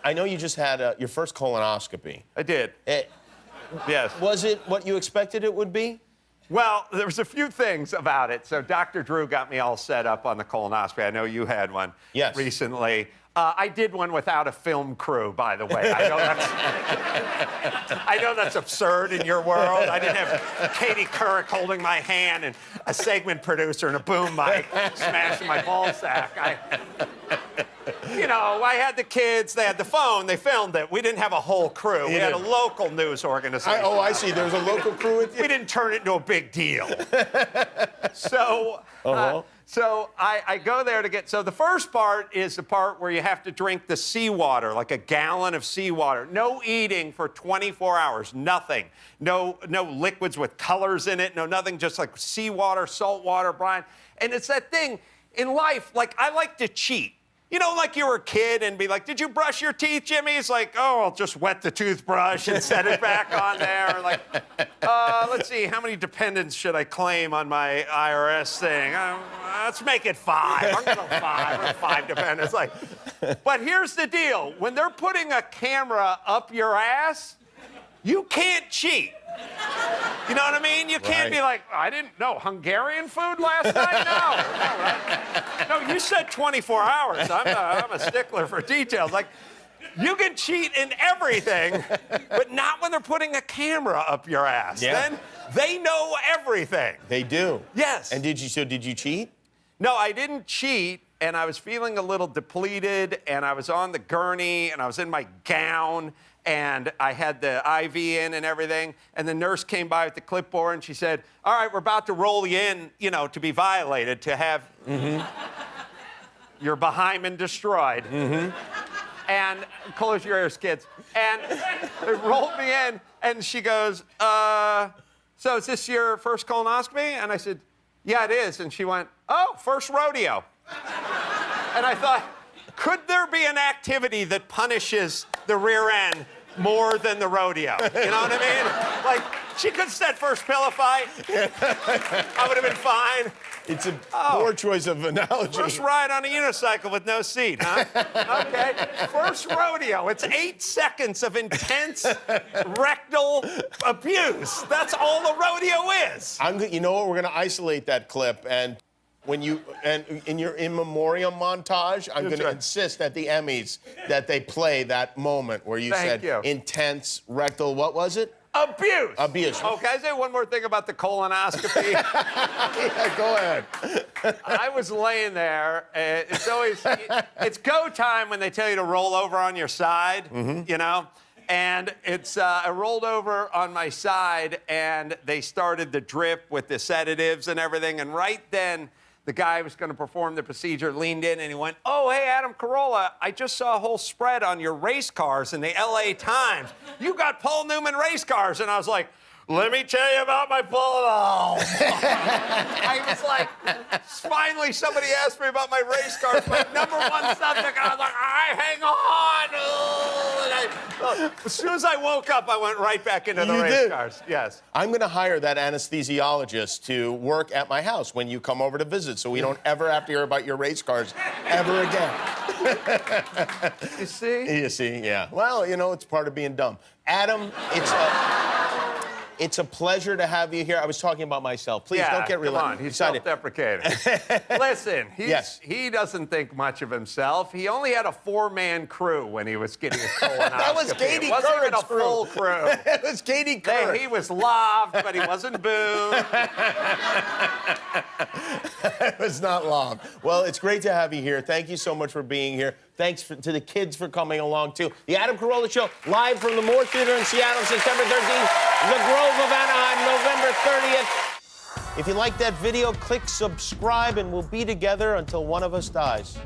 I know you just had your first colonoscopy. I did. Yes. Was it what you expected it would be? Well, there was a few things about it. So Dr. Drew got me all set up on the colonoscopy. I know you had one recently. I did one without a film crew, by the way. I know that's absurd in your world. I didn't have Katie Couric holding my hand and a segment producer and a boom mic smashing my ball sack. I had the kids, they had the phone, they filmed it. We didn't have a whole crew. We had a local news organization. I see. There was a local crew with you? We didn't turn it into a big deal. So I go there to get, so the first part is the part where you have to drink the seawater, like a gallon of seawater. No eating for 24 hours, nothing. No liquids with colors in it, no nothing, just like seawater, salt water, brine. And it's that thing in life, like I like to cheat. You know, like you were a kid and be like, did you brush your teeth, Jimmy? It's like, oh, I'll just wet the toothbrush and set it back on there. Like, let's see, how many dependents should I claim on my IRS thing? Let's make it 5. I'm going to go 5. I'm going to 5 dependents. Like, but here's the deal. When they're putting a camera up your ass, you can't cheat. You know what I mean? You can't be like, I didn't know, Hungarian food last night? No, you said 24 hours. I'm a stickler for details. Like, you can cheat in everything, but not when they're putting a camera up your ass. Yeah. Then they know everything. They do. Yes. And did you cheat? No, I didn't cheat, and I was feeling a little depleted, and I was on the gurney, and I was in my gown, and I had the IV in and everything, and the nurse came by with the clipboard, and she said, all right, we're about to roll you in, to be violated, to have your behymen destroyed. And close your ears, kids. And they rolled me in, and she goes, so is this your first colonoscopy? And I said, yeah, it is. And she went, oh, first rodeo. And I thought, could there be an activity that punishes the rear end more than the rodeo? You know what I mean? Like, she could have said first pillow fight. I would have been fine. It's a poor choice of analogy. First ride on a unicycle with no seat, huh? Okay. First rodeo. It's 8 seconds of intense rectal abuse. That's all the rodeo is. You know what? We're going to isolate that clip, and in your in memoriam montage, I'm going to insist at the Emmys that they play that moment where you said intense rectal. What was it? Abuse. Abuse. Oh, can I say one more thing about the colonoscopy? Yeah, go ahead. I was laying there. It's go time when they tell you to roll over on your side, And I rolled over on my side, and they started the drip with the sedatives and everything. And right then, the guy who was going to perform the procedure leaned in, and he went, oh, hey, Adam Carolla, I just saw a whole spread on your race cars in the LA Times. You got Paul Newman race cars. And I was like, let me tell you about my Paul. I was like, finally somebody asked me about my race cars, my #1 subject. I was like, all right, hang on. As soon as I woke up, I went right back into the race cars. Yes. I'm going to hire that anesthesiologist to work at my house when you come over to visit, so we don't ever have to hear about your race cars ever again. You see? You see, yeah. Well, it's part of being dumb. Adam, it's a pleasure to have you here. I was talking about myself. Please don't get come on. He's self-deprecating. Listen, he doesn't think much of himself. He only had a 4-man crew when he was getting his colonoscopy. That was Katie Couric's crew. It wasn't even a full crew. It was Katie Couric. He was loved, but he wasn't booed. It was not long. Well, it's great to have you here. Thank you so much for being here. Thanks to the kids for coming along, too. The Adam Carolla Show, live from the Moore Theater in Seattle, September 13th. The Grove of Anaheim, November 30th. If you like that video, click subscribe, and we'll be together until one of us dies.